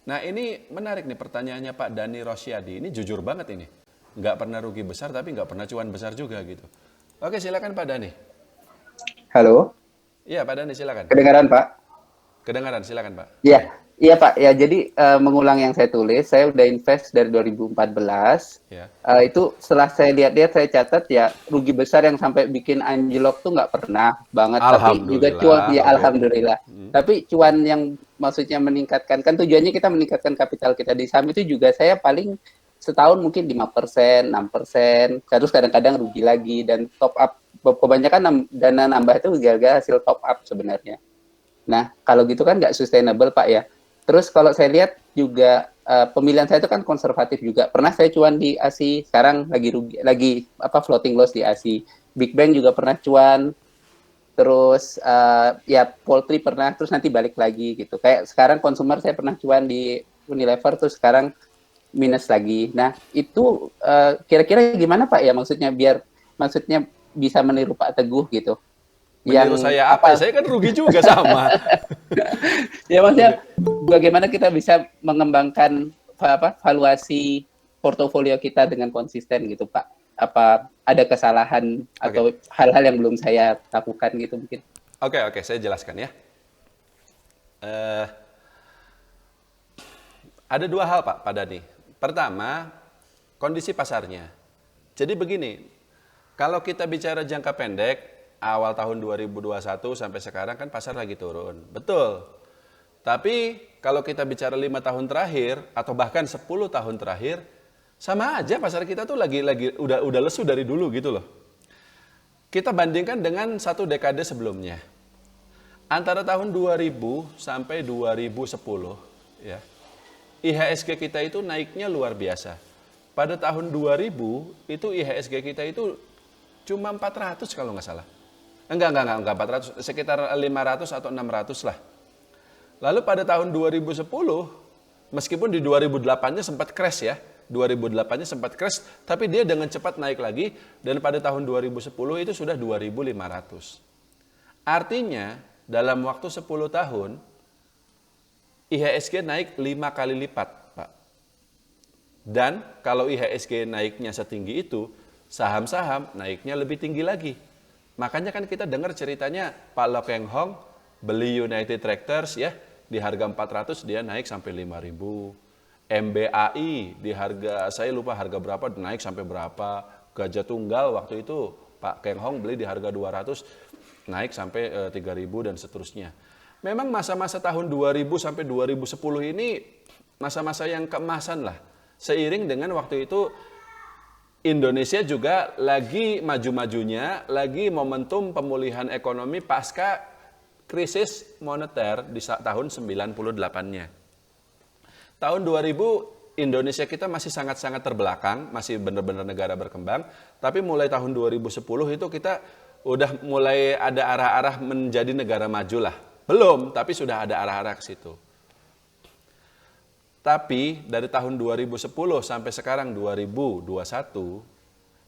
Nah ini menarik nih pertanyaannya Pak Dani Rosyadi. Ini jujur banget ini. Nggak pernah rugi besar tapi nggak pernah cuan besar juga gitu. Oke silakan Pak Dani. Halo, Iya Pak Dani silakan. kedengaran Pak? Kedengaran silakan Pak. Iya, iya Pak. Ya, jadi mengulang yang saya tulis, saya udah invest dari 2014. Ya. Itu setelah saya lihat-lihat, saya catat ya rugi besar yang sampai bikin anjlok tuh nggak pernah banget. Tapi juga cuan, Alhamdulillah. ya Oke. alhamdulillah. Tapi cuan yang maksudnya meningkatkan, kan tujuannya kita meningkatkan kapital kita di saham itu juga saya paling setahun mungkin 5%, 6%, terus kadang-kadang rugi lagi dan top up. Kebanyakan dana nambah itu gara-gara hasil top up sebenarnya. Nah, kalau gitu kan nggak sustainable, Pak ya. Terus kalau saya lihat juga pemilihan saya itu kan konservatif juga. Pernah saya cuan di ASI, sekarang lagi rugi, lagi apa floating loss di ASI. Big Bang juga pernah cuan, terus ya poultry pernah, terus nanti balik lagi gitu. Kayak sekarang consumer saya pernah cuan di Unilever, terus sekarang minus lagi. Nah, itu kira-kira gimana Pak ya maksudnya biar maksudnya bisa meniru Pak Teguh gitu. Meniru Yang saya apa ya? apa Saya kan rugi juga sama. ya Oke. maksudnya bagaimana kita bisa mengembangkan valuasi portofolio kita dengan konsisten gitu Pak? Apa ada kesalahan Oke. atau hal-hal yang belum saya lakukan gitu mungkin? Oke, saya jelaskan ya. Eh, ada dua hal Pak Dani. Pertama, kondisi pasarnya. Jadi begini, kalau kita bicara jangka pendek, awal tahun 2021 sampai sekarang kan pasar lagi turun. Betul. Tapi kalau kita bicara 5 tahun terakhir atau bahkan 10 tahun terakhir, sama aja pasar kita tuh lagi udah lesu dari dulu gitu loh. Kita bandingkan dengan satu dekade sebelumnya. Antara tahun 2000 sampai 2010 ya. IHSG kita itu naiknya luar biasa. Pada tahun 2000 itu IHSG kita itu cuma 400 kalau nggak salah. Enggak 400, sekitar 500 atau 600 lah. Lalu pada tahun 2010, meskipun di 2008-nya sempat crash ya, 2008-nya sempat crash, tapi dia dengan cepat naik lagi, dan pada tahun 2010 itu sudah 2.500. Artinya, dalam waktu 10 tahun, IHSG naik 5 kali lipat, Pak. Dan kalau IHSG naiknya setinggi itu, saham-saham naiknya lebih tinggi lagi. Makanya kan kita dengar ceritanya Pak Lo Keng Hong beli United Tractors ya, di harga 400 dia naik sampai 5.000. MBAI di harga, saya lupa harga berapa, naik sampai berapa. Gajah Tunggal waktu itu Pak Keng Hong beli di harga 200, naik sampai 3.000 dan seterusnya. Memang masa-masa tahun 2000 sampai 2010 ini masa-masa yang keemasan lah. Seiring dengan waktu itu Indonesia juga lagi maju-majunya, lagi momentum pemulihan ekonomi pasca krisis moneter di tahun 98-nya. Tahun 2000 Indonesia kita masih sangat-sangat terbelakang, masih benar-benar negara berkembang, tapi mulai tahun 2010 itu kita udah mulai ada arah-arah menjadi negara maju lah. Belum, tapi sudah ada arah-arah ke situ. Tapi dari tahun 2010 sampai sekarang 2021,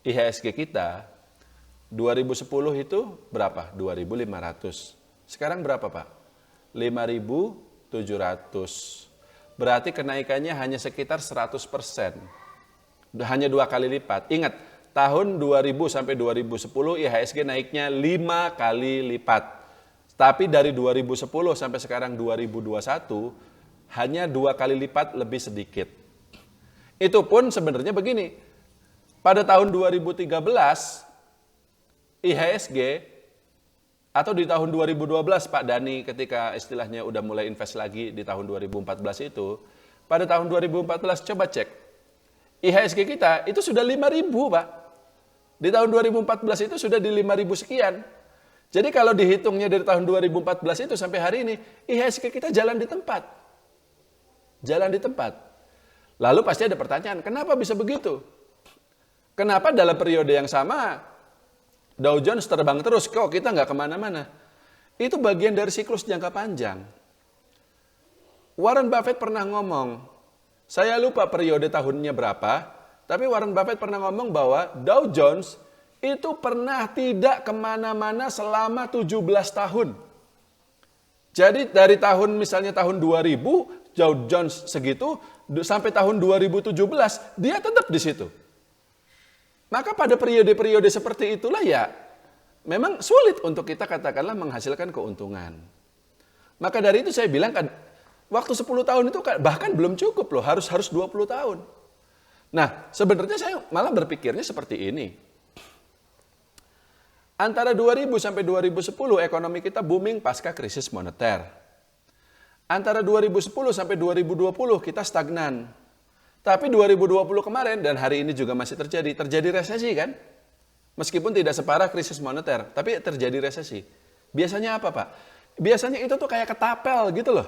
IHSG kita 2010 itu berapa? 2.500. Sekarang berapa Pak? 5.700. Berarti kenaikannya hanya sekitar 100%. Hanya 2 kali lipat. Ingat, tahun 2000 sampai 2010 IHSG naiknya 5 kali lipat. Tapi dari 2010 sampai sekarang 2021 hanya 2 kali lipat lebih sedikit. Itu pun sebenarnya begini. Pada tahun 2013 IHSG atau di tahun 2012 Pak Dani ketika istilahnya udah mulai invest lagi di tahun 2014 itu, pada tahun 2014 coba cek. IHSG kita itu sudah 5.000 Pak. Di tahun 2014 itu sudah di 5.000 sekian. Jadi kalau dihitungnya dari tahun 2014 itu sampai hari ini, IHSG kita jalan di tempat. Jalan di tempat. Lalu pasti ada pertanyaan, kenapa bisa begitu? Kenapa dalam periode yang sama Dow Jones terbang terus, kok kita nggak kemana-mana? Itu bagian dari siklus jangka panjang. Warren Buffett pernah ngomong, saya lupa periode tahunnya berapa, tapi Warren Buffett pernah ngomong bahwa Dow Jones itu pernah tidak kemana-mana selama 17 tahun. Jadi dari misalnya tahun 2000, Dow Jones segitu, sampai tahun 2017, dia tetap di situ. Maka pada periode-periode seperti itulah ya, memang sulit untuk kita katakanlah menghasilkan keuntungan. Maka dari itu saya bilang, waktu 10 tahun itu bahkan belum cukup loh, harus 20 tahun. Nah, sebenarnya saya malah berpikirnya seperti ini. Antara 2000 sampai 2010 ekonomi kita booming pasca krisis moneter. Antara 2010 sampai 2020 kita stagnan. Tapi 2020 kemarin dan hari ini juga masih terjadi resesi kan? Meskipun tidak separah krisis moneter, tapi terjadi resesi. Biasanya apa, Pak? Biasanya itu tuh kayak ketapel gitu loh.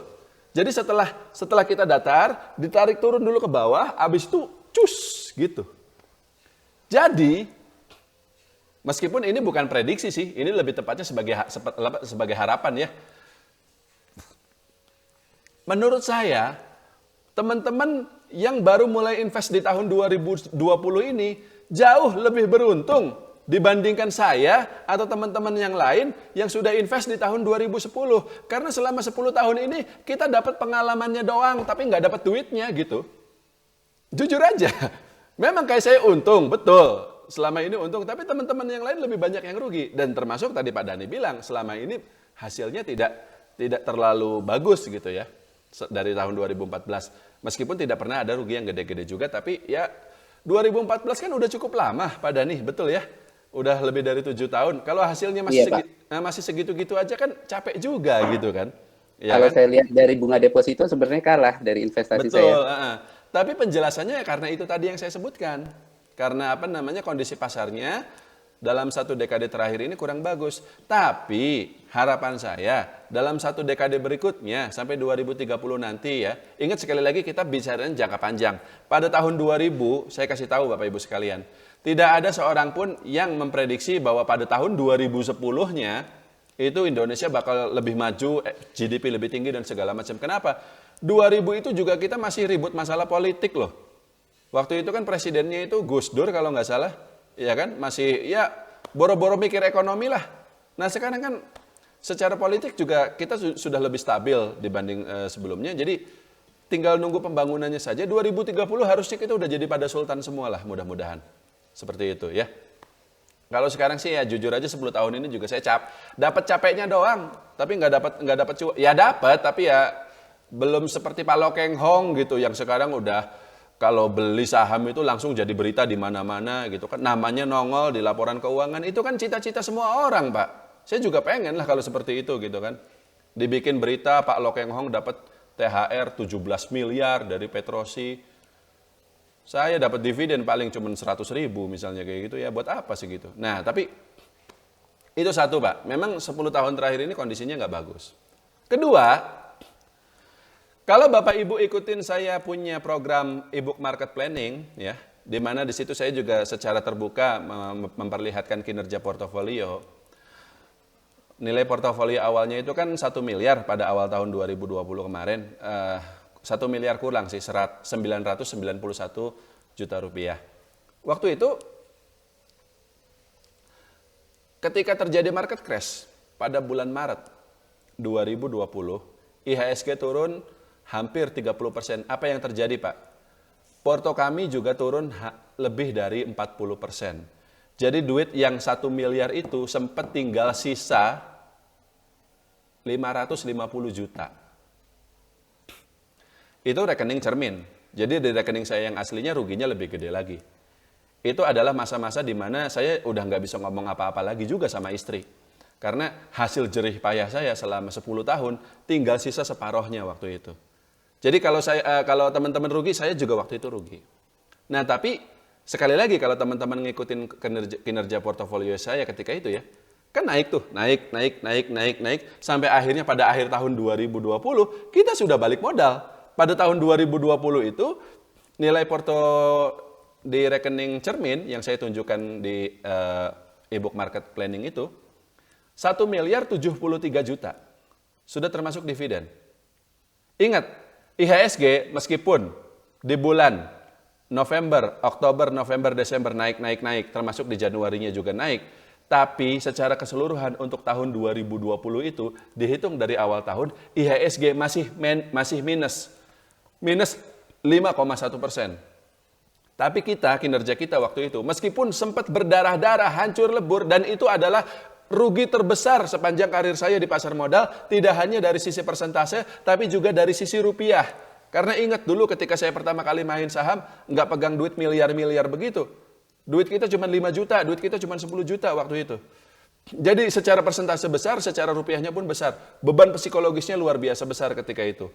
Jadi setelah kita datar, ditarik turun dulu ke bawah, habis itu cus gitu. Jadi meskipun ini bukan prediksi sih, ini lebih tepatnya sebagai harapan ya. Menurut saya, teman-teman yang baru mulai invest di tahun 2020 ini jauh lebih beruntung dibandingkan saya atau teman-teman yang lain yang sudah invest di tahun 2010. Karena selama 10 tahun ini kita dapat pengalamannya doang, tapi nggak dapat duitnya gitu. Jujur aja, memang kayak saya untung, betul. Selama ini untung, tapi teman-teman yang lain lebih banyak yang rugi. Dan termasuk tadi Pak Dhani bilang, selama ini hasilnya tidak terlalu bagus gitu ya. Dari tahun 2014. Meskipun tidak pernah ada rugi yang gede-gede juga, tapi ya 2014 kan udah cukup lama Pak Dhani, betul ya? Udah lebih dari 7 tahun. Kalau hasilnya masih segitu-gitu aja kan capek juga gitu kan. Ya Kalau kan? saya lihat dari bunga deposito sebenarnya kalah dari investasi Betul, saya. Tapi penjelasannya ya karena itu tadi yang saya sebutkan. Karena kondisi pasarnya dalam 1 dekade terakhir ini kurang bagus. Tapi harapan saya dalam 1 dekade berikutnya sampai 2030 nanti ya. Ingat sekali lagi kita bicaranya jangka panjang. Pada tahun 2000 saya kasih tahu Bapak Ibu sekalian. Tidak ada seorang pun yang memprediksi bahwa pada tahun 2010-nya itu Indonesia bakal lebih maju, GDP lebih tinggi dan segala macam. Kenapa? 2000 itu juga kita masih ribut masalah politik loh. Waktu itu kan presidennya itu Gus Dur kalau nggak salah. Ya kan, masih ya boro-boro mikir ekonomi lah. Nah sekarang kan secara politik juga kita sudah lebih stabil dibanding sebelumnya. Jadi tinggal nunggu pembangunannya saja. 2030 harusnya kita udah jadi pada sultan semua lah mudah-mudahan. Seperti itu ya. Kalau sekarang sih ya jujur aja 10 tahun ini juga saya dapat capeknya doang. Tapi nggak dapat cuan. Ya dapat tapi ya belum seperti Pak Lokeng Hong gitu yang sekarang udah kalau beli saham itu langsung jadi berita di mana-mana gitu kan. Namanya nongol di laporan keuangan. Itu kan cita-cita semua orang, Pak. Saya juga pengen lah kalau seperti itu gitu kan. Dibikin berita Pak Lokeng Hong dapat THR 17 miliar dari Petrosi. Saya dapat dividen paling cuma 100.000 misalnya kayak gitu ya. Buat apa sih gitu. Nah, tapi itu satu, Pak. Memang 10 tahun terakhir ini kondisinya nggak bagus. Kedua, kalau Bapak Ibu ikutin saya punya program e-book market planning ya, di mana di situ saya juga secara terbuka memperlihatkan kinerja portofolio. Nilai portofolio awalnya itu kan 1 miliar pada awal tahun 2020 kemarin. 1 miliar kurang sih, 991 juta rupiah. Waktu itu ketika terjadi market crash pada bulan Maret 2020, IHSG turun hampir 30%. Apa yang terjadi, Pak? Porto kami juga turun lebih dari 40%. Jadi duit yang 1 miliar itu sempat tinggal sisa 550 juta. Itu rekening cermin. Jadi di rekening saya yang aslinya ruginya lebih gede lagi. Itu adalah masa-masa di mana saya udah nggak bisa ngomong apa-apa lagi juga sama istri. Karena hasil jerih payah saya selama 10 tahun tinggal sisa separohnya waktu itu. Jadi kalau teman-teman rugi, saya juga waktu itu rugi. Nah, tapi sekali lagi kalau teman-teman ngikutin kinerja portofolio saya ketika itu ya, kan naik tuh, naik sampai akhirnya pada akhir tahun 2020 kita sudah balik modal. Pada tahun 2020 itu nilai porto di rekening cermin yang saya tunjukkan di e-book market planning itu 1 miliar 73 juta. Sudah termasuk dividen. Ingat, IHSG meskipun di bulan November, Oktober, November, Desember naik, termasuk di Januarinya juga naik. Tapi secara keseluruhan untuk tahun 2020 itu dihitung dari awal tahun IHSG masih minus 5,1%. Tapi kinerja kita waktu itu meskipun sempat berdarah-darah, hancur lebur, dan itu adalah rugi terbesar sepanjang karir saya di pasar modal, tidak hanya dari sisi persentase tapi juga dari sisi rupiah. Karena ingat dulu ketika saya pertama kali main saham, nggak pegang duit miliar-miliar begitu. Duit kita cuma 5 juta, duit kita cuma 10 juta waktu itu. Jadi secara persentase besar, secara rupiahnya pun besar. Beban psikologisnya luar biasa besar ketika itu.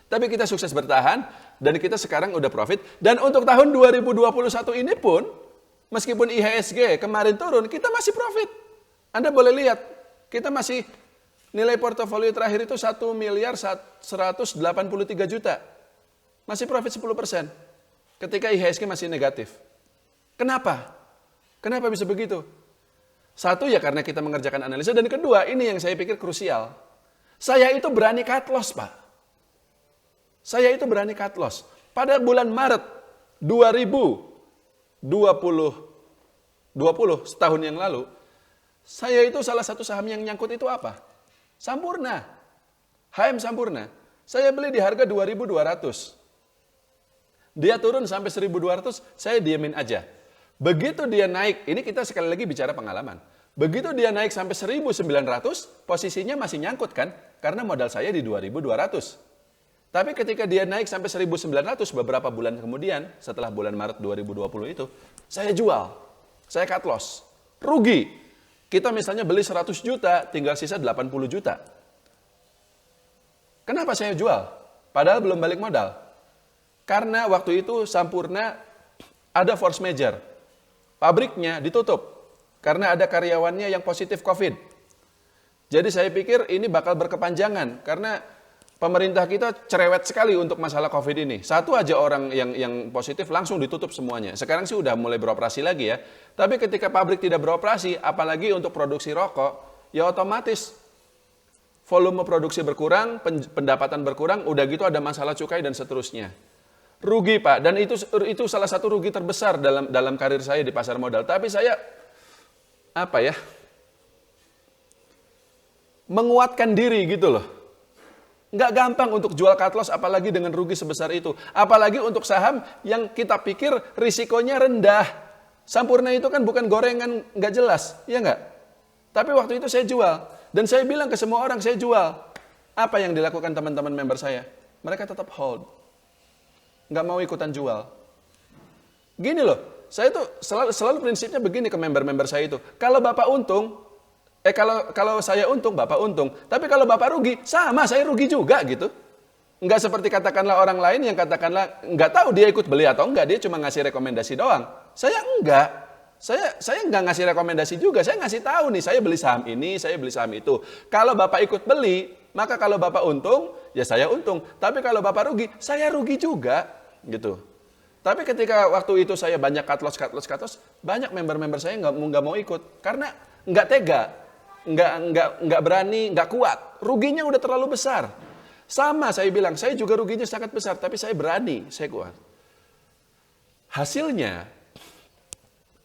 Tapi kita sukses bertahan, dan kita sekarang udah profit. Dan untuk tahun 2021 ini pun, meskipun IHSG kemarin turun, kita masih profit. Anda boleh lihat, kita masih nilai portofolio terakhir itu 1 miliar 183 juta. Masih profit 10%. Ketika IHSG masih negatif. Kenapa? Kenapa bisa begitu? Satu ya karena kita mengerjakan analisa, dan kedua ini yang saya pikir krusial. Saya itu berani cut loss, Pak. Saya itu berani cut loss. Pada bulan Maret 2020, setahun yang lalu, saya itu salah satu saham yang nyangkut itu apa? Sampurna. HM Sampurna. Saya beli di harga 2.200. Dia turun sampai 1.200, saya diamin aja. Begitu dia naik, ini kita sekali lagi bicara pengalaman. Begitu dia naik sampai 1.900, posisinya masih nyangkut kan? Karena modal saya di 2.200. Tapi ketika dia naik sampai 1.900, beberapa bulan kemudian, setelah bulan Maret 2020 itu, saya jual. Saya cut loss. Rugi. Kita misalnya beli 100 juta, tinggal sisa 80 juta. Kenapa saya jual? Padahal belum balik modal. Karena waktu itu Sampurna ada force majeure. Pabriknya ditutup karena ada karyawannya yang positif COVID. Jadi saya pikir ini bakal berkepanjangan karena pemerintah kita cerewet sekali untuk masalah COVID ini. Satu aja orang yang positif langsung ditutup semuanya. Sekarang sih udah mulai beroperasi lagi ya. Tapi ketika pabrik tidak beroperasi, apalagi untuk produksi rokok, ya otomatis volume produksi berkurang, pendapatan berkurang, udah gitu ada masalah cukai dan seterusnya. Rugi, Pak, dan itu salah satu rugi terbesar dalam karir saya di pasar modal. Tapi saya menguatkan diri gitu loh. Nggak gampang untuk jual cut loss apalagi dengan rugi sebesar itu. Apalagi untuk saham yang kita pikir risikonya rendah. Sampurna itu kan bukan gorengan nggak jelas, ya nggak? Tapi waktu itu saya jual dan saya bilang ke semua orang saya jual. Apa yang dilakukan teman-teman member saya? Mereka tetap hold. Nggak mau ikutan jual. Gini loh, saya tuh selalu prinsipnya begini ke member-member saya itu. Kalau Bapak untung, kalau saya untung, Bapak untung. Tapi kalau Bapak rugi, sama saya rugi juga gitu. Nggak seperti katakanlah orang lain yang katakanlah nggak tahu dia ikut beli atau enggak, dia cuma ngasih rekomendasi doang. Saya enggak. Saya nggak ngasih rekomendasi juga, saya ngasih tahu nih, saya beli saham ini, saya beli saham itu. Kalau Bapak ikut beli, maka kalau Bapak untung, ya saya untung. Tapi kalau Bapak rugi, saya rugi juga. Gitu. Tapi ketika waktu itu saya banyak cut loss, banyak member-member saya nggak mau ikut karena nggak tega, nggak berani, nggak kuat. Ruginya udah terlalu besar. Sama saya bilang, saya juga ruginya sangat besar, tapi saya berani, saya kuat. Hasilnya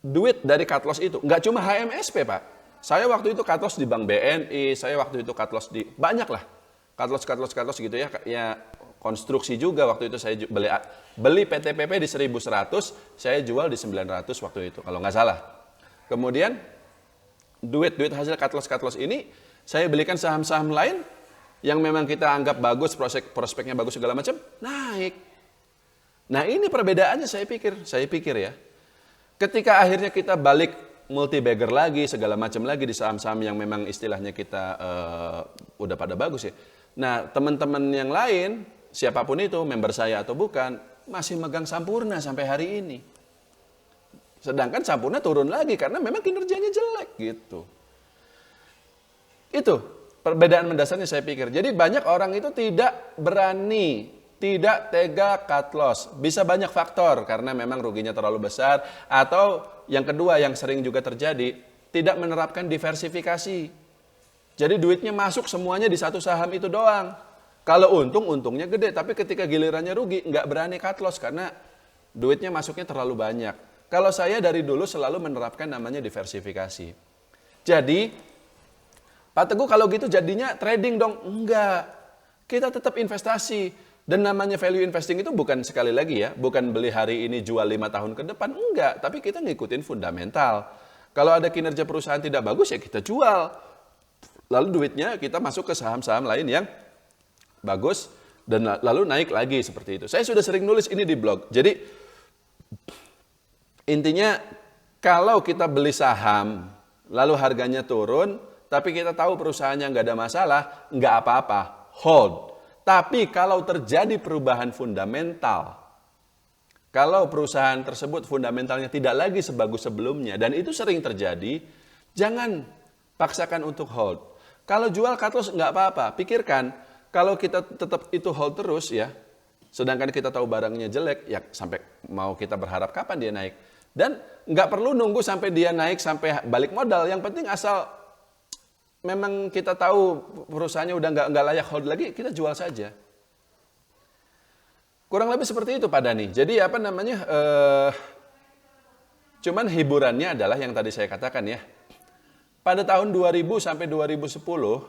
duit dari cut loss itu nggak cuma HMSP, Pak. Saya waktu itu cut loss di Bank BNI, saya waktu itu cut loss di banyak lah. Cut loss gitu ya. Ya konstruksi juga waktu itu saya beli PTPP di 1.100, saya jual di 900 waktu itu kalau nggak salah. Kemudian duit hasil cut loss ini saya belikan saham-saham lain yang memang kita anggap bagus, prospeknya bagus segala macam, naik. Nah ini perbedaannya saya pikir ya. Ketika akhirnya kita balik multi bagger lagi segala macam lagi di saham-saham yang memang istilahnya kita udah pada bagus ya. Nah teman-teman yang lain siapapun itu, member saya atau bukan, masih megang Sampurna sampai hari ini. Sedangkan Sampurna turun lagi karena memang kinerjanya jelek gitu. Itu perbedaan mendasarnya saya pikir. Jadi banyak orang itu tidak berani, tidak tega cut loss. Bisa banyak faktor karena memang ruginya terlalu besar. Atau yang kedua yang sering juga terjadi, tidak menerapkan diversifikasi. Jadi duitnya masuk semuanya di satu saham itu doang. Kalau untungnya gede, tapi ketika gilirannya rugi, nggak berani cut loss karena duitnya masuknya terlalu banyak. Kalau saya dari dulu selalu menerapkan namanya diversifikasi. Jadi, Pak Teguh kalau gitu jadinya trading dong? Enggak. Kita tetap investasi. Dan namanya value investing itu bukan sekali lagi ya, bukan beli hari ini jual 5 tahun ke depan, enggak. Tapi kita ngikutin fundamental. Kalau ada kinerja perusahaan tidak bagus ya kita jual. Lalu duitnya kita masuk ke saham-saham lain yang bagus dan lalu naik lagi seperti itu. Saya sudah sering nulis ini di blog. Jadi intinya kalau kita beli saham lalu harganya turun, tapi kita tahu perusahaannya nggak ada masalah, nggak apa-apa, hold. Tapi kalau terjadi perubahan fundamental, kalau perusahaan tersebut fundamentalnya tidak lagi sebagus sebelumnya, dan itu sering terjadi, jangan paksakan untuk hold. Kalau jual cut loss nggak apa-apa, pikirkan, kalau kita tetap itu hold terus ya, sedangkan kita tahu barangnya jelek, ya sampai mau kita berharap kapan dia naik. Dan nggak perlu nunggu sampai dia naik sampai balik modal, yang penting asal memang kita tahu perusahaannya udah nggak layak hold lagi, kita jual saja. Kurang lebih seperti itu Pak Dhani. Jadi apa namanya, cuman hiburannya adalah yang tadi saya katakan ya. Pada tahun 2000 sampai 2010,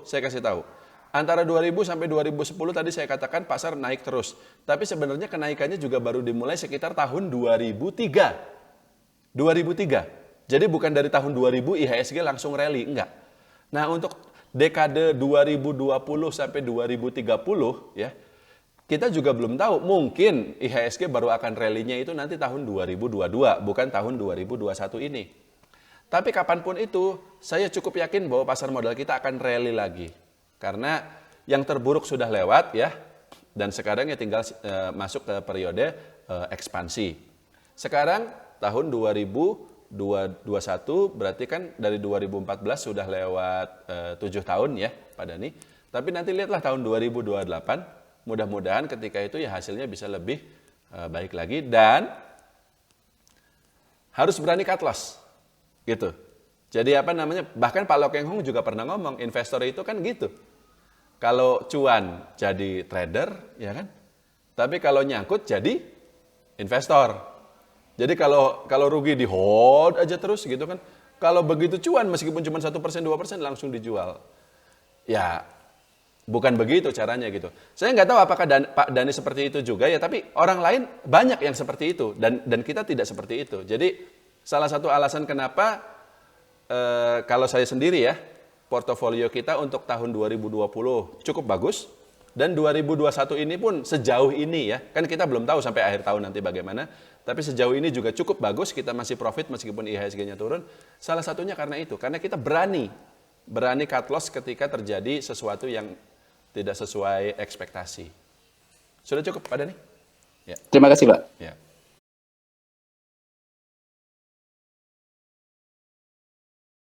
saya kasih tahu. Antara 2000 sampai 2010 tadi saya katakan pasar naik terus. Tapi sebenarnya kenaikannya juga baru dimulai sekitar tahun 2003. 2003. Jadi bukan dari tahun 2000 IHSG langsung rally, enggak. Nah, untuk dekade 2020 sampai 2030 ya, kita juga belum tahu. Mungkin IHSG baru akan rally-nya itu nanti tahun 2022, bukan tahun 2021 ini. Tapi kapanpun itu, saya cukup yakin bahwa pasar modal kita akan rally lagi. Karena yang terburuk sudah lewat ya, dan sekarang ya tinggal masuk ke periode ekspansi. Sekarang tahun 2021 berarti kan dari 2014 sudah lewat 7 tahun ya Pak Dhani. Tapi nanti lihatlah tahun 2028, mudah-mudahan ketika itu ya hasilnya bisa lebih baik lagi dan harus berani cut loss. Gitu. Jadi apa namanya, bahkan Pak Lo Keng Hong juga pernah ngomong, investor itu kan gitu. Kalau cuan jadi trader, ya kan? Tapi kalau nyangkut jadi investor. Jadi kalau rugi di hold aja terus gitu kan. Kalau begitu cuan meskipun cuma 1%, 2% langsung dijual. Ya bukan begitu caranya gitu. Saya nggak tahu apakah Pak Dhani seperti itu juga ya, tapi orang lain banyak yang seperti itu dan kita tidak seperti itu. Jadi salah satu alasan kenapa kalau saya sendiri ya, portofolio kita untuk tahun 2020 cukup bagus. Dan 2021 ini pun sejauh ini ya, kan kita belum tahu sampai akhir tahun nanti bagaimana. Tapi sejauh ini juga cukup bagus, kita masih profit meskipun IHSG-nya turun. Salah satunya karena itu, karena kita berani cut loss ketika terjadi sesuatu yang tidak sesuai ekspektasi. Sudah cukup Pak Dhani? Ya. Terima kasih Pak. Ya.